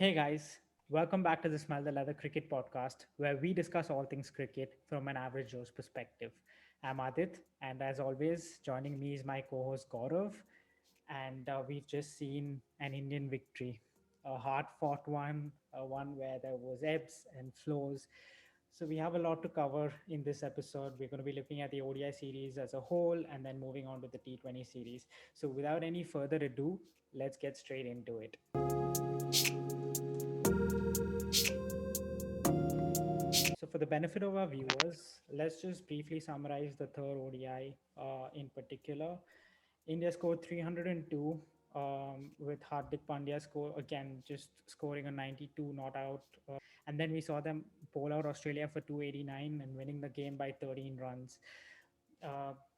Hey guys, welcome back to the Smell the Leather Cricket Podcast, where we discuss all things cricket from an average Joe's perspective. I'm Adit, and as always, joining me is my co host Gaurav. And we've just seen an Indian victory, a hard fought one, one where there was ebbs and flows. So we have a lot to cover in this episode. We're going to be looking at the ODI series as a whole and then moving on to the T20 series. So without any further ado, let's get straight into it. So, for the benefit of our viewers, let's just briefly summarize the third ODI in particular. India scored 302 with Hardik Pandya score again, just scoring a 92 not out. And then we saw them bowl out Australia for 289 and winning the game by 13 runs.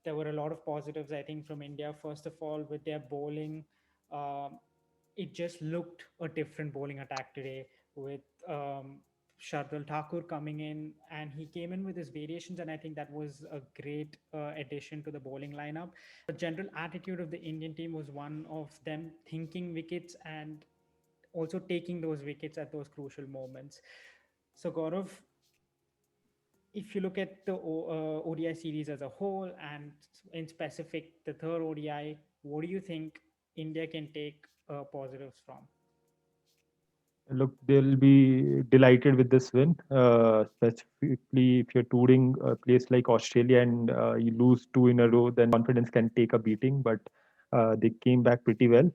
There were a lot of positives, I think, from India. First of all, with their bowling, um, it just looked a different bowling attack today with Shardul Thakur coming in, and he came in with his variations, and I think that was a great addition to the bowling lineup. The general attitude of the Indian team was one of them thinking wickets and also taking those wickets at those crucial moments. So, Gaurav, if you look at the ODI series as a whole and in specific the third ODI, what do you think India can take positives from? Look, they'll be delighted with this win, specifically if you're touring a place like Australia and you lose two in a row, then confidence can take a beating. But they came back pretty well,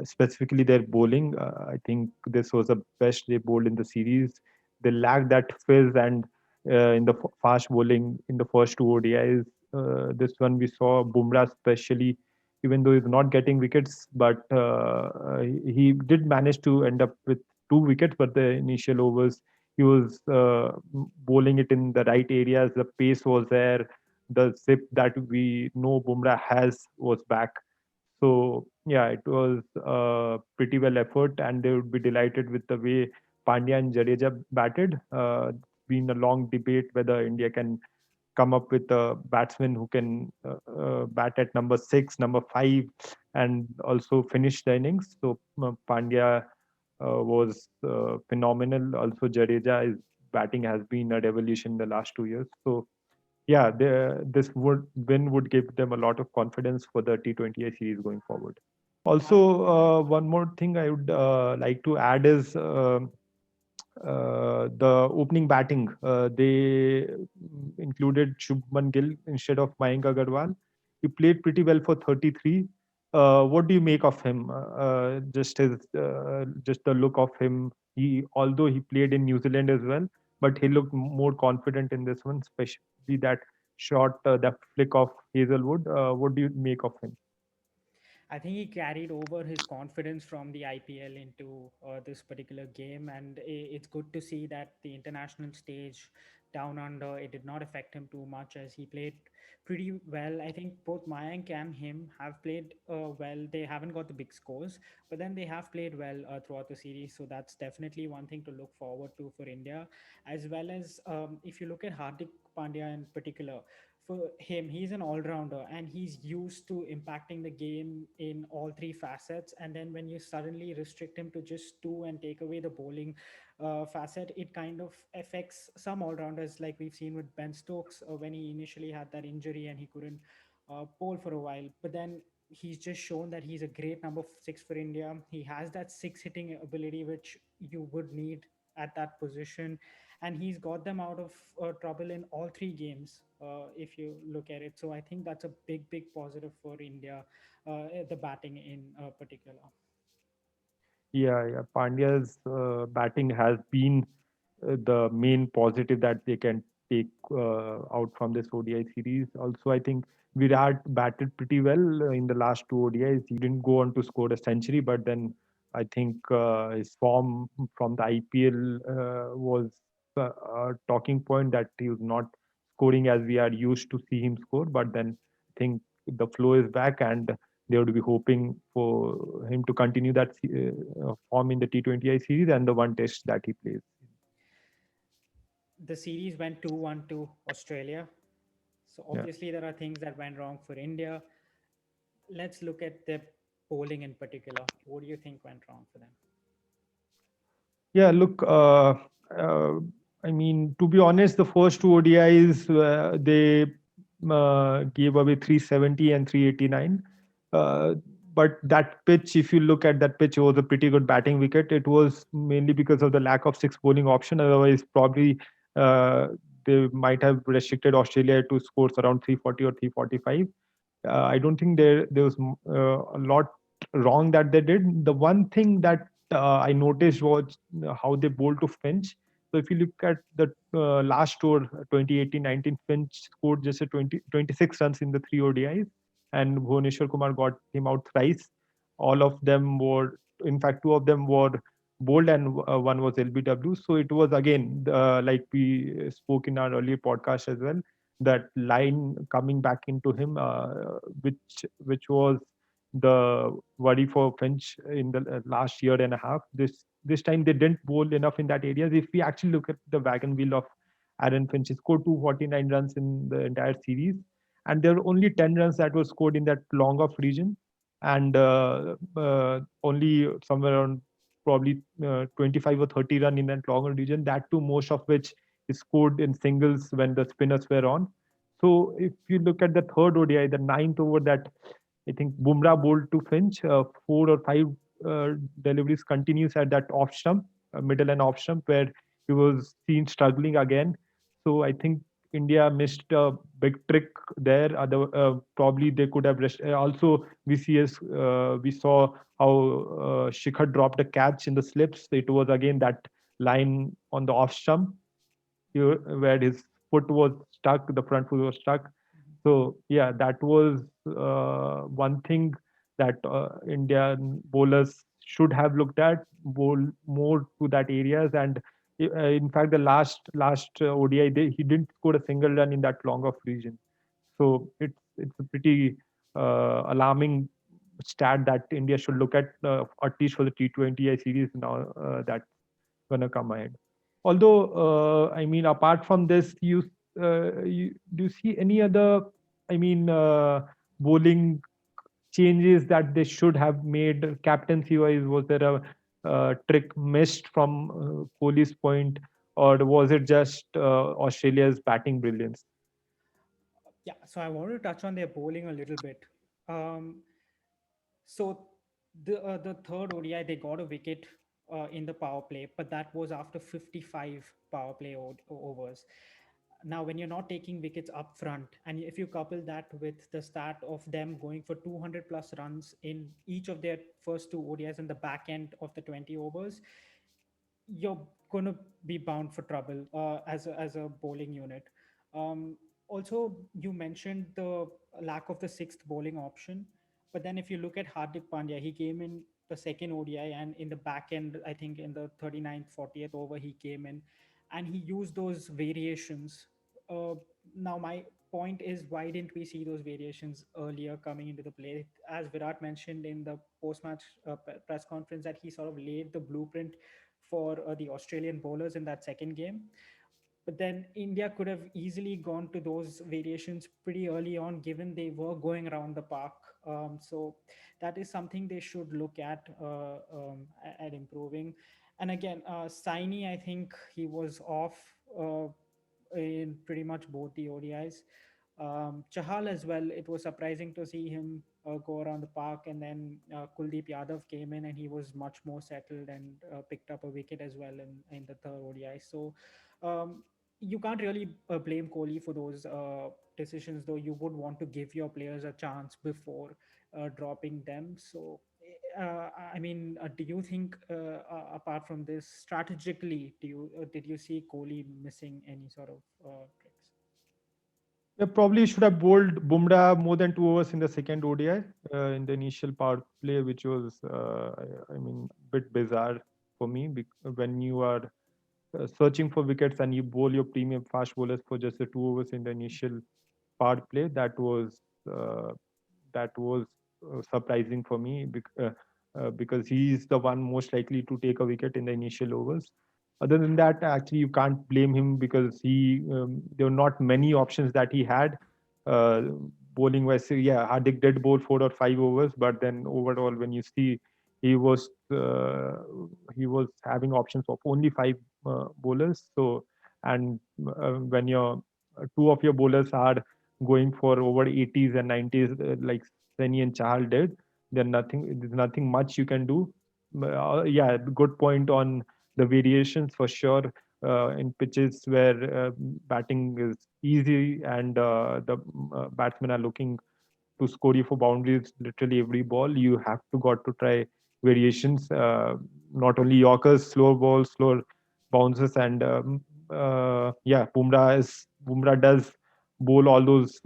specifically their bowling. I think this was the best they bowled in the series. They lacked that fizz and in the fast bowling in the first two ODIs. This one we saw Bumrah especially, even though he's not getting wickets, but he did manage to end up with two wickets, but the initial overs he was bowling it in the right areas. The pace was there. The zip that we know Bumrah has was back. So yeah, it was pretty well effort, and they would be delighted with the way Pandya and Jadeja batted. Been a long debate whether India can come up with a batsman who can bat at number six, number five, and also finish the innings. So Pandya was phenomenal. Also, Jadeja's batting has been a revolution in the last 2 years. So yeah, this would win would give them a lot of confidence for the T20I series going forward. Also, one more thing I would like to add is the opening batting. They included Shubman Gill instead of Mayank Agarwal. He played pretty well for 33. What do you make of him? Just the look of him. He although he played in New Zealand as well, but he looked more confident in this one, especially that shot, that flick of Hazelwood. What do you make of him? I think he carried over his confidence from the IPL into this particular game, and it's good to see that the international stage down under it did not affect him too much as he played pretty well. I think both Mayank and him have played well. They haven't got the big scores, but then they have played well throughout the series. So that's definitely one thing to look forward to for India, as well as if you look at Hardik Pandya in particular, for him, he's an all-rounder and he's used to impacting the game in all three facets. And then when you suddenly restrict him to just two and take away the bowling facet, it kind of affects some all-rounders, like we've seen with Ben Stokes when he initially had that injury and he couldn't bowl for a while. But then he's just shown that he's a great number six for India. He has that six hitting ability which you would need at that position, and he's got them out of trouble in all three games if you look at it. So I think that's a big positive for India, the batting in particular. Yeah, yeah. Pandya's batting has been the main positive that they can take out from this ODI series. Also, I think Virat batted pretty well in the last two ODIs. He didn't go on to score a century, but then I think his form from the IPL was a talking point that he was not scoring as we are used to see him score. But then I think the flow is back, and they would be hoping for him to continue that form in the T20I series and the one test that he plays. The series went 2-1 to Australia. So Yeah. obviously there are things that went wrong for India. Let's look at the bowling in particular. What do you think went wrong for them? Yeah, look, uh, I mean, to be honest, the first two ODIs, they gave away 370 and 389. Uh, but that pitch, if you look at that pitch, it was a pretty good batting wicket. It was mainly because of the lack of six bowling option. Otherwise, probably uh, they might have restricted Australia to scores around 340 or 345. I don't think there was a lot wrong that they did. The one thing that I noticed was how they bowled to Finch. So if you look at the last tour, 2018-19, Finch scored just a 26 runs in the three ODIs, and Bhuvneshwar Kumar got him out thrice. All of them were, in fact, two of them were bowled, and one was LBW. So it was again, like we spoke in our earlier podcast as well, that line coming back into him, which was the worry for Finch in the last year and a half. This time they didn't bowl enough in that area. If we actually look at the wagon wheel of Aaron Finch, he scored 249 runs in the entire series, and there were only 10 runs that were scored in that long off region, and only somewhere around probably 25 or 30 run in that longer region. That too, most of which is scored in singles when the spinners were on. So if you look at the third ODI, the ninth over that I think Bumrah bowled to Finch, four or five deliveries continues at that off stump, middle and off stump, where he was seen struggling again. So I think India missed a big trick there. Probably they could have also we saw how Shikhar dropped a catch in the slips. It was again that line on the off stump where his foot was stuck, the front foot was stuck. So yeah, that was one thing that Indian bowlers should have looked at, bowl more to that areas. And in fact, the last ODI, he didn't score a single run in that long off region. So it's a pretty alarming stat that India should look at least for the T20I series now that's gonna come ahead. Although, I mean, apart from this, you do you see any other, I mean, bowling changes that they should have made captaincy wise? Was there a trick missed from Kohli's point, or was it just Australia's batting brilliance? Yeah, so I wanted to touch on their bowling a little bit. Um, so the third ODI they got a wicket in the power play, but that was after 55 power play overs. Now, when you're not taking wickets up front, and if you couple that with the stat of them going for 200 plus runs in each of their first two ODIs in the back end of the 20 overs, you're going to be bound for trouble as a bowling unit. Also, you mentioned the lack of the sixth bowling option, but then if you look at Hardik Pandya, he came in the second ODI, and in the back end, I think in the 39th, 40th over, he came in and he used those variations. Uh, Now, my point is, why didn't we see those variations earlier coming into the play? As Virat mentioned in the post match press conference, that he sort of laid the blueprint for the Australian bowlers in that second game. But then India could have easily gone to those variations pretty early on, given they were going around the park. So that is something they should look at improving. And again, Saini, I think he was off in pretty much both the ODIs. Chahal as well. It was surprising to see him go around the park, and then Kuldeep Yadav came in and he was much more settled and picked up a wicket as well in the third ODI. So um, you can't really blame Kohli for those decisions, though you would want to give your players a chance before dropping them. So, I mean, do you think, apart from this, strategically, did you see Kohli missing any sort of tricks? Yeah, probably should have bowled Bumrah more than 2 overs in the second ODI in the initial power play, which was, I mean, a bit bizarre for me when you are searching for wickets and you bowl your premium fast bowlers for just the 2 overs in the initial power play. Uh, that was surprising for me because he's the one most likely to take a wicket in the initial overs. Other than that, actually, you can't blame him because there were not many options that he had. Uh, Bowling wise, so yeah, Hardik did bowl 4 or 5 overs, but then overall, when you see he was uh, he was having options of only five bowlers. So, and when your two of your bowlers are going for over 80s and 90s, like Saini and Chahal did, then there's nothing much you can do. Yeah, good point on the variations for sure. In pitches where batting is easy and the batsmen are looking to score you for boundaries literally every ball, you have to got to try variations, not only Yorkers, slow balls, slow bounces, and yeah, Bumrah does bowl all those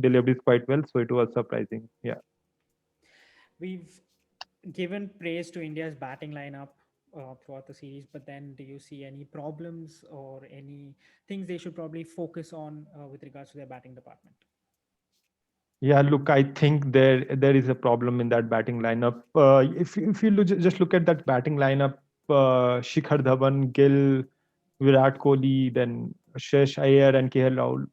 deliveries quite well, so it was surprising. Yeah. We've given praise to India's batting lineup throughout the series, but then do you see any problems or any things they should probably focus on with regards to their batting department? Yeah, look, I think there is a problem in that batting lineup. If you just look at that batting lineup, Shikhar Dhawan, Gill, Virat Kohli, then Shreyas Iyer and KL Rahul.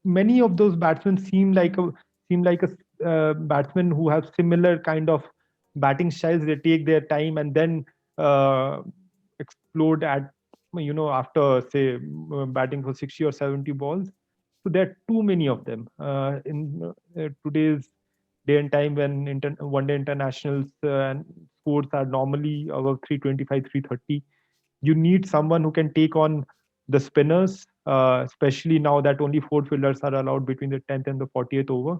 Many of those batsmen seem like a batsman who have similar kind of batting styles. They take their time and then uh, explode at after say batting for 60 or 70 balls. So there are too many of them in today's day and time when one day internationals and scores are normally above 325, 330. You need someone who can take on the spinners, especially now that only four fielders are allowed between the 10th and the 40th over.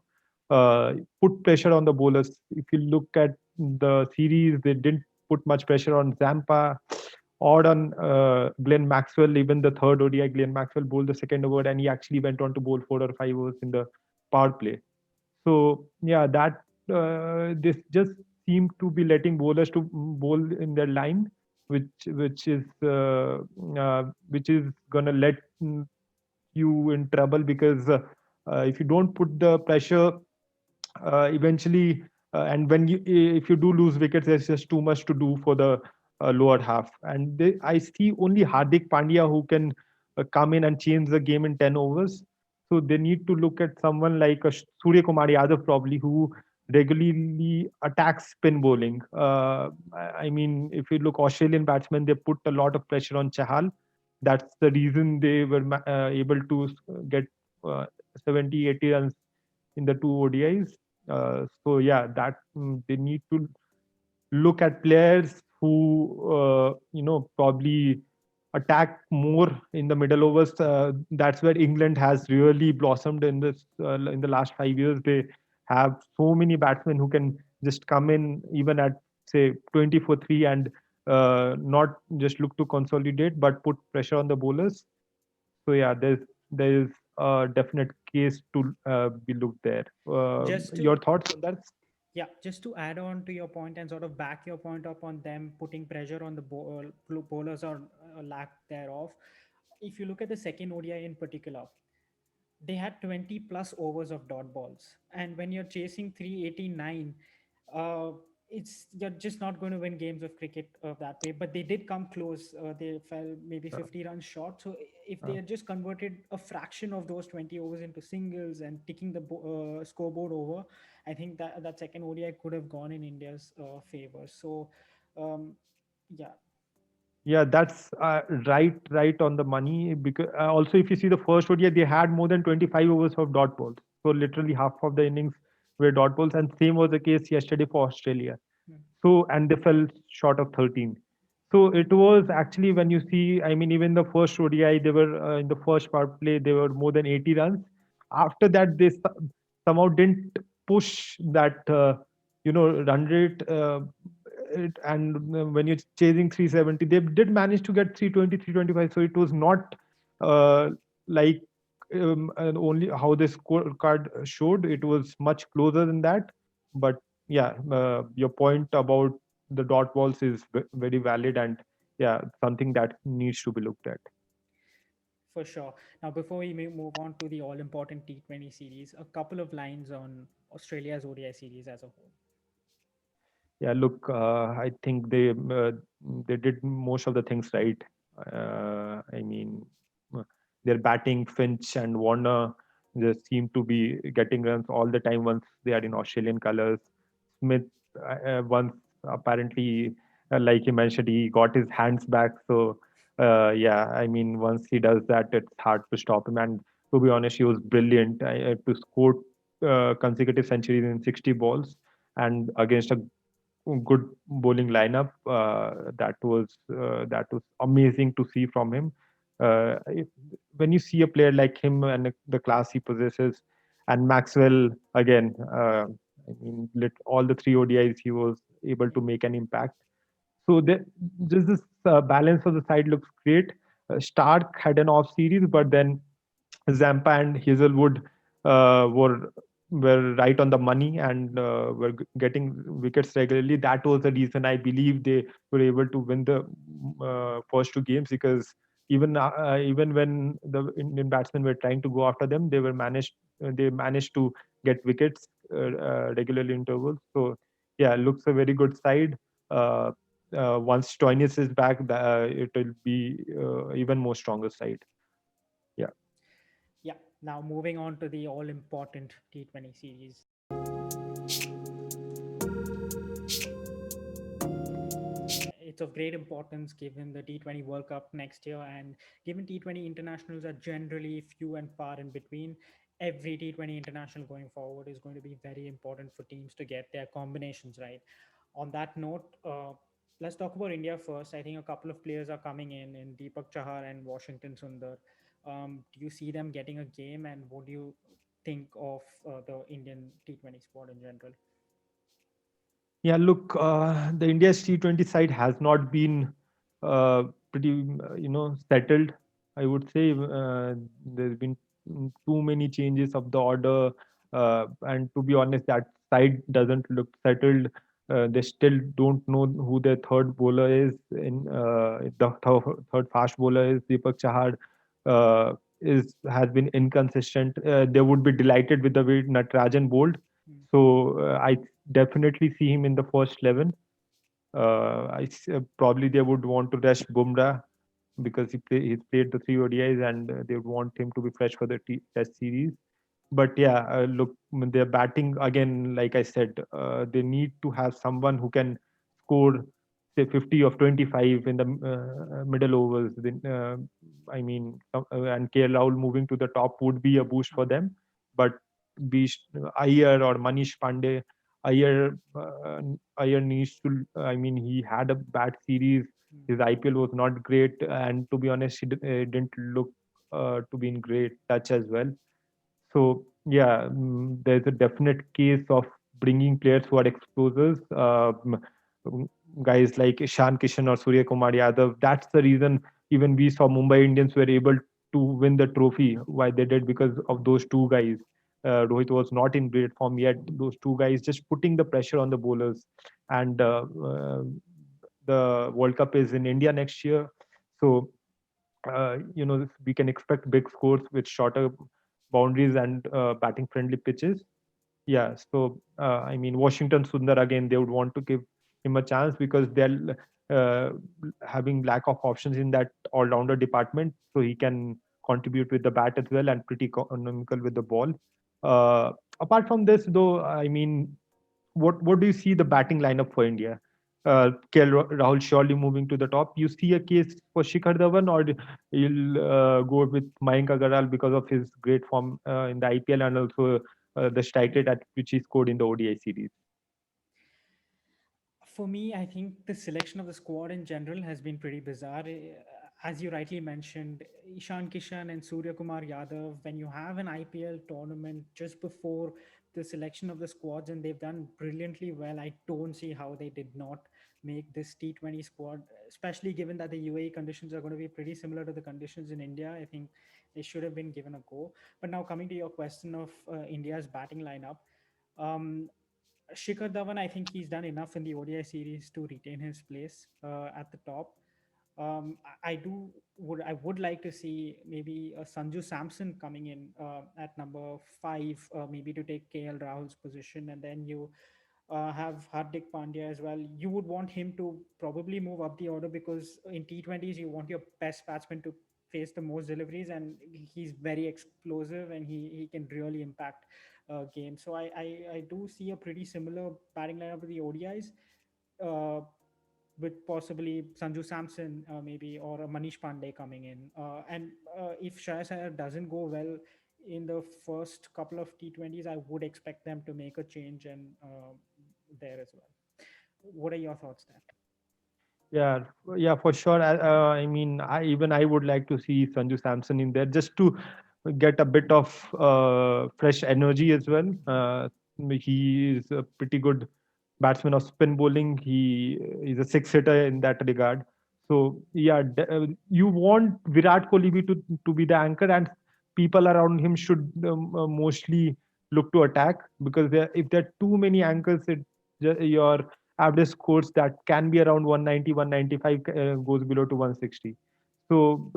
Put pressure on the bowlers. If you look at the series, they didn't put much pressure on Zampa or on Glenn Maxwell. Even the third ODI, Glenn Maxwell bowled the second over, and he actually went on to bowl 4 or 5 overs in the power play. So yeah, that this just seemed to be letting bowlers to bowl in their line, which is gonna let you in trouble because if you don't put the pressure, eventually, and when you if you do lose wickets, there's just too much to do for the lower half. And I see only Hardik Pandya who can come in and change the game in 10 overs. So they need to look at someone like Surya Kumar Yadav probably who regularly attacks spin bowling. I mean, if you look Australian batsmen, they put a lot of pressure on Chahal. That's the reason they were able to get 70, 80 runs in the two ODIs. So yeah, that they need to look at players who probably attack more in the middle overs. That's where England has really blossomed in the last 5 years. They have so many batsmen who can just come in even at say 20 for three and not just look to consolidate but put pressure on the bowlers. So yeah, there is a definite case to be looked there. Just Your to thoughts on that? Yeah, just to add on to your point and sort of back your point up on them putting pressure on the bowlers or lack thereof. If you look at the second ODI in particular, they had 20 plus overs of dot balls. And when you're chasing 389, uh, you're just not going to win games of cricket that way. But they did come close. They fell maybe Uh, 50 runs short. So if they uh, had just converted a fraction of those 20 overs into singles and ticking the scoreboard over, I think that second ODI could have gone in India's favor. So, um, yeah, Yeah, that's right on the money. Because also, if you see the first ODI, they had more than 25 overs of dot balls. So literally half of the innings were dot balls, and same was the case yesterday for Australia. mm, So and they fell short of 13. So it was actually when you see, I mean, even the first ODI, they were in the first power play, they were more than 80 runs. After that, they somehow didn't push that run rate. And when you're chasing 370, they did manage to get 320, 325. So it was not like only how the scorecard showed. It was much closer than that. But yeah, your point about the dot balls is very valid, and yeah, something that needs to be looked at. for sure. Now, before we move on to the all important T20 series, a couple of lines on Australia's ODI series as a whole. Yeah, look, I think they did most of the things right. I mean, uh, their batting, Finch and Warner, they seem to be getting runs all the time once they are in Australian colours. Smith once apparently, like you mentioned, he got his hands back. So yeah, I mean, once he does that, it's hard to stop him. And to be honest, he was brilliant to score consecutive centuries in 60 balls and against a good bowling lineup. That was amazing to see from him. When you see a player like him and the class he possesses, and Maxwell again, I mean, all the three ODIs he was able to make an impact. So just this balance of the side looks great. Stark had an off series, but then Zampa and Hazelwood were right on the money and were getting wickets regularly. That was the reason I believe they were able to win the first two games, because even when the Indian batsmen were trying to go after them, they managed to get wickets regularly intervals. So yeah, looks a very good side. Uh, Once Stoinis is back, it will be even more stronger side. Yeah. Yeah. Now moving on to the all important T20 series. It's of great importance given the T20 World Cup next year, and given T20 internationals are generally few and far in between. Every T20 international going forward is going to be very important for teams to get their combinations right. On that note, let's talk about India first. I think a couple of players are coming in Deepak Chahar and Washington Sundar. Do you see them getting a game, and what do you think of the Indian T20 squad in general? Yeah, look, the India's T20 side has not been pretty, settled. I would say there's been too many changes of the order, and to be honest, that side doesn't look settled. They still don't know who their third bowler is. Third fast bowler is Deepak Chahar. Is Has been inconsistent. They would be delighted with the way Natarajan bowled. Mm, So I definitely see him in the first 11. Probably they would want to rest Bumrah because he's played the three ODIs, and they would want him to be fresh for the Test series. But yeah, look, when they're batting again. Like I said, they need to have someone who can score say 50 of 25 in the middle overs. I mean, and KL Rahul moving to the top would be a boost for mm, them. But be Iyer or Manish Pandey, Iyer needs to. I mean, he had a bad series. mm, His IPL was not great, and to be honest, didn't look to be in great touch as well. So yeah, there's a definite case of bringing players who are explosives, mm, guys like Ishan Kishan or Surya Kumar Yadav. That's the reason even we saw Mumbai Indians were able to win the trophy. Why they did, because of those two guys. Rohit was not in great form yet. Those two guys just putting the pressure on the bowlers, and the World Cup is in India next year, so we can expect big scores with shorter boundaries and batting friendly pitches. Yeah, so I mean, Washington Sundar again, they would want to give him a chance because they're having lack of options in that all rounder department, so he can contribute with the bat as well and pretty economical with the ball. Apart from this, though, I mean, what do you see the batting lineup for India? Rahul surely moving to the top. You see a case for Shikhar Dhawan, or you'll go with Mayank Agarwal because of his great form in the IPL and also the strike rate at which he scored in the ODI series. For me, I think the selection of the squad in general has been pretty bizarre. As you rightly mentioned, Ishan Kishan and Surya Kumar Yadav, when you have an IPL tournament just before the selection of the squads and they've done brilliantly well, I don't see how they did not make this T20 squad, especially given that the UAE conditions are going to be pretty similar to the conditions in India. I think they should have been given a go. But now, coming to your question of India's batting lineup, um, Shikhar Dhawan, I think he's done enough in the ODI series to retain his place at the top. I would like to see maybe Sanju Samson coming in at number 5, maybe to take KL Rahul's position, and then you have Hardik Pandya as well. You would want him to probably move up the order because in T20s you want your best batsman to face the most deliveries, and he's very explosive and he can really impact games. So I do see a pretty similar batting lineup with the ODIs. uh, with possibly Sanju Samson, maybe, or a Manish Pandey coming in. And if Shreyas Iyer doesn't go well in the first couple of T20s, I would expect them to make a change and there as well. What are your thoughts there? Yeah, yeah, for sure. I mean, I would like to see Sanju Samson in there just to get a bit of fresh energy as well. He is a pretty good batsman of spin bowling. He is a six hitter in that regard. So yeah, you want Virat Kohli to be the anchor, and people around him should mostly look to attack, because if there are too many anchors, your average scores that can be around 190, 195 goes below to 160. So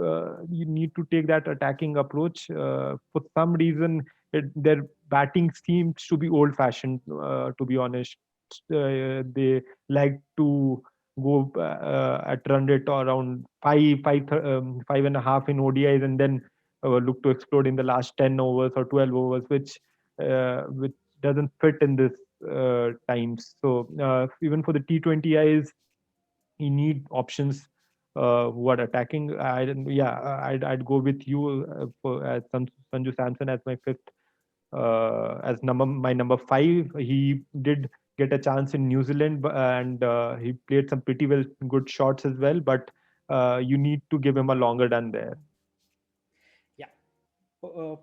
you need to take that attacking approach. For some reason, their batting seems to be old-fashioned. To be honest, they like to go at run rate around five and a half in ODIs, and then look to explode in the last 10 overs or 12 overs, which doesn't fit in this times. So even for the T20Is, you need options who are attacking. I'd go with you for Sanju Samson as my fifth. As my number five, he did get a chance in New Zealand, and he played some pretty well good shots as well. But you need to give him a longer run there. Yeah,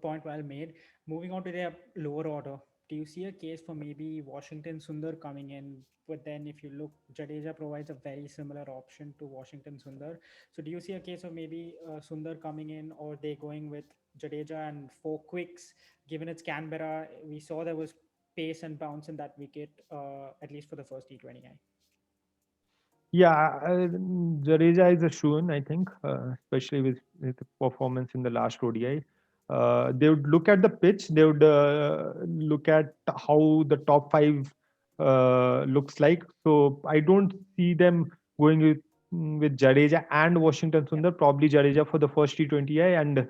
point well made. Moving on to their lower order, do you see a case for maybe Washington Sundar coming in? But then, if you look, Jadeja provides a very similar option to Washington Sundar. So, do you see a case of maybe Sundar coming in, or they going with Jadeja and four quicks? Given it's Canberra, we saw there was pace and bounce in that wicket, at least for the first T20I. Yeah, Jadeja is a shoo-in, I think, especially with the performance in the last ODI. They would look at the pitch. They would look at how the top five looks like. So I don't see them going with Jadeja and Washington Yeah. Sundar. Probably Jadeja for the first T20I, and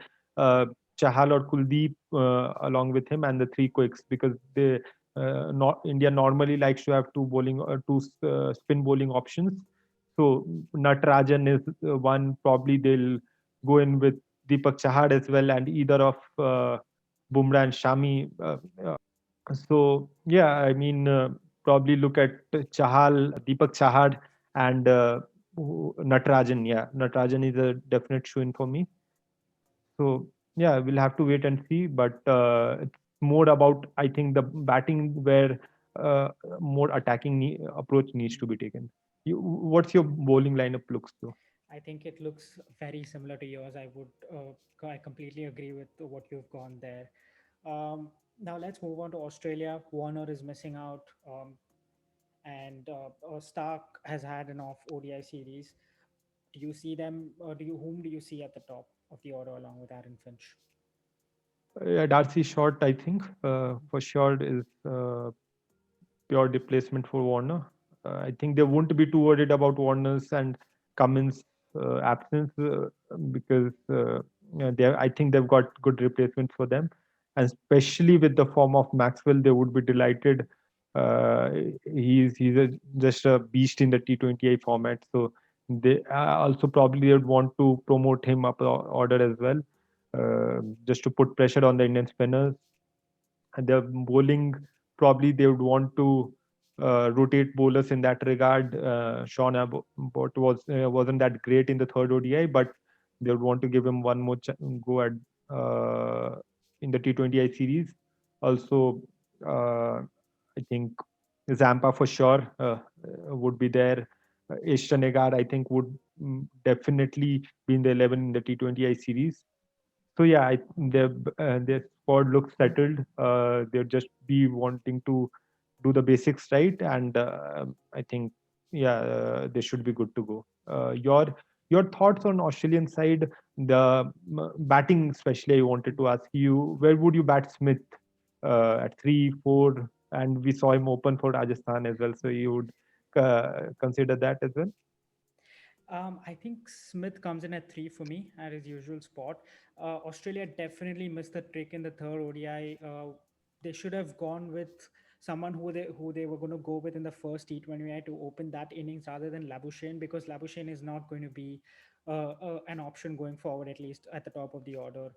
Chahal or Kuldeep along with him, and the three quicks, because India normally likes to have two spin bowling options. So Natarajan is one. Probably they'll go in with Deepak Chahar as well, and either of Bumrah and Shami. So yeah, I mean, probably look at Chahal, Deepak Chahar, and Natarajan. Yeah, Natarajan is a definite shoe-in for me. So yeah, we'll have to wait and see. But it's more about, I think, the batting where uh, more attacking approach needs to be taken. What's your bowling lineup looks though? I think it looks very similar to yours. I completely agree with what you've gone there. Now let's move on to Australia. Warner is missing out, and Stark has had an off ODI series. Do you see them, or whom do you see at the top of the order along with Aaron Finch? Darcy Short, I think, for sure is pure replacement for Warner. I think they won't be too worried about Warner's and Cummins' absence, because I think they've got good replacements for them, and especially with the form of Maxwell, they would be delighted. Uh, just a beast in the T20I format, so they also probably would want to promote him up the order as well, just to put pressure on the Indian spinners. And the bowling, probably they would want to rotate bowlers in that regard. Sean Abbott wasn't that great in the third ODI, but they would want to give him one more go at uh, in the T20I series. Also, I think Zampa for sure would be there. Ishton Egar, I think, would definitely be in the 11 in the T20I series. So yeah, their squad looks settled. They'll just be wanting to do the basics right, and I think yeah, they should be good to go. Your thoughts on Australian side, the batting especially. I wanted to ask you, where would you bat Smith at 3, 4, and we saw him open for Rajasthan as well. So you would consider that as well. I think Smith comes in at three for me at his usual spot. Australia definitely missed the trick in the third ODI. They should have gone with someone who they were going to go with in the first T20I to open that innings rather than Labuschagne, because Labuschagne is not going to be an option going forward, at least at the top of the order.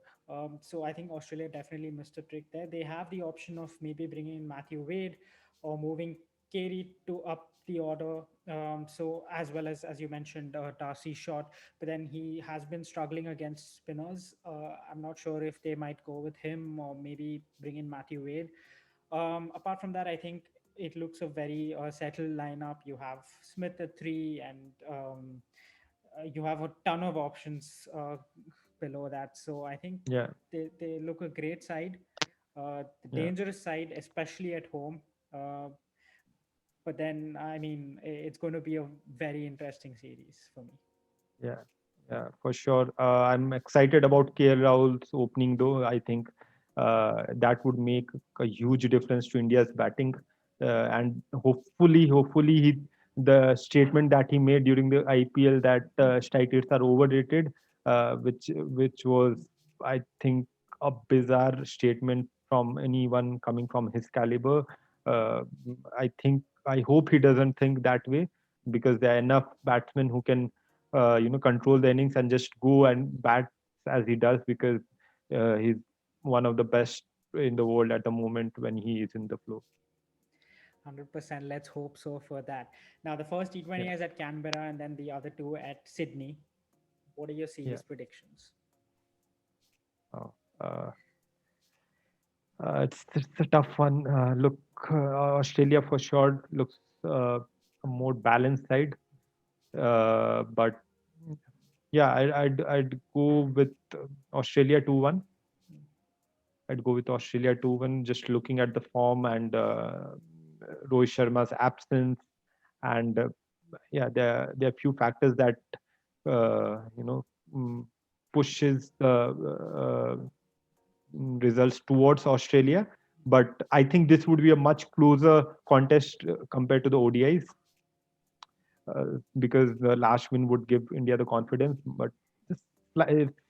So I think Australia definitely missed a trick there. They have the option of maybe bringing in Matthew Wade or moving Carey to up the order. So as well as you mentioned, Darcy Short, but then he has been struggling against spinners. I'm not sure if they might go with him or maybe bring in Matthew Wade. Apart from that, I think it looks a very settled lineup. You have Smith at three, and you have a ton of options below that. So I think Yeah, they look a great side, the yeah, dangerous side, especially at home. Uh, but then, I mean, it's going to be a very interesting series for me. yeah, yeah, for sure. I'm excited about KL Rahul's opening, though. I think that would make a huge difference to India's batting. And hopefully, the statement that he made during the IPL that strike rates are overrated, which was, I think, a bizarre statement from anyone coming from his caliber. Uh, I hope he doesn't think that way, because there are enough batsmen who can control the innings and just go and bat as he does, because he's one of the best in the world at the moment when he is in the flow. 100%. Let's hope so for that. Now, the first Yeah, T20 is at Canberra and then the other two at Sydney. What are your yeah. series predictions? Oh, uh, it's a tough one. Look, Australia for sure looks a more balanced side, but yeah, I'd go with Australia 2-1. I'd go with Australia 2-1, just looking at the form and Rohit Sharma's absence. And yeah, there are few factors that you know mm, pushes the results towards Australia. But I think this would be a much closer contest compared to the ODIs, because the last win would give India the confidence. But just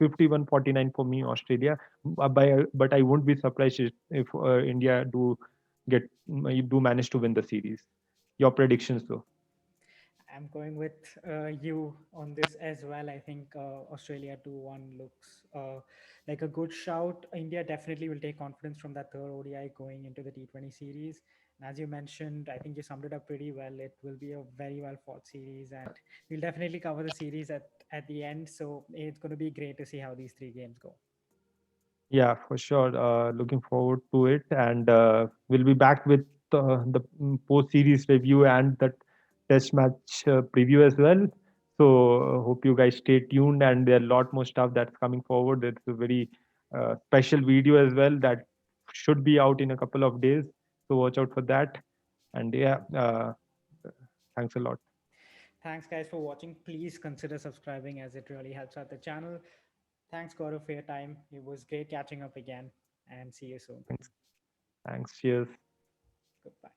51-49 for me, Australia. But I won't be surprised if India get do manage to win the series. Your predictions, though? I'm going with you on this as well. I think Australia 2-1 looks like a good shout. India definitely will take confidence from that third ODI going into the T20 series. And as you mentioned, I think you summed it up pretty well. It will be a very well fought series, and we'll definitely cover the series at the end. So it's going to be great to see how these three games go. Yeah, for sure. Looking forward to it, and we'll be back with the post-series review and the test match preview as well. So hope you guys stay tuned, and there are a lot more stuff that's coming forward. It's a very special video as well that should be out in a couple of days. So watch out for that. And yeah, thanks a lot. Thanks, guys, for watching. Please consider subscribing as it really helps out the channel. Thanks, Gaurav, for your time. It was great catching up again, and see you soon. Thanks. Thanks. Cheers. Goodbye.